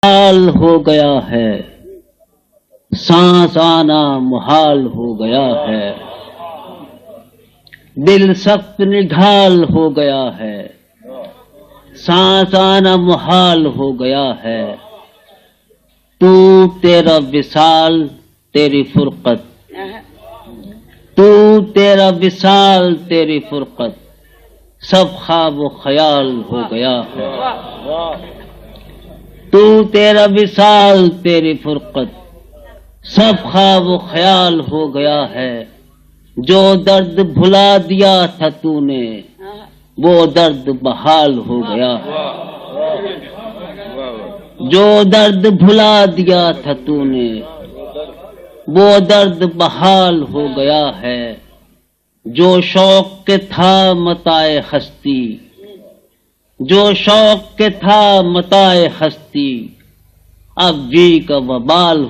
حال ہو گیا ہے، سانس آنا محال ہو گیا ہے، دل سخت نڈھال ہو گیا ہے، سانس آنا محال ہو گیا ہے، تو تیرا وصال تیری فرقت، تو تیرا وصال تیری فرقت، سب خواب و خیال ہو گیا ہے، تو تیرا وصال تیری فرقت، سب خواب و خیال ہو گیا ہے، جو درد بھلا دیا تھا تو نے وہ درد بحال ہو گیا ہے، جو درد بھلا دیا تھا تو نے وہ درد بحال ہو گیا ہے، جو شوق کے تھا متاع ہستی، جو شوق کے تھا متاع ہستی، اب جی کا وبال ہو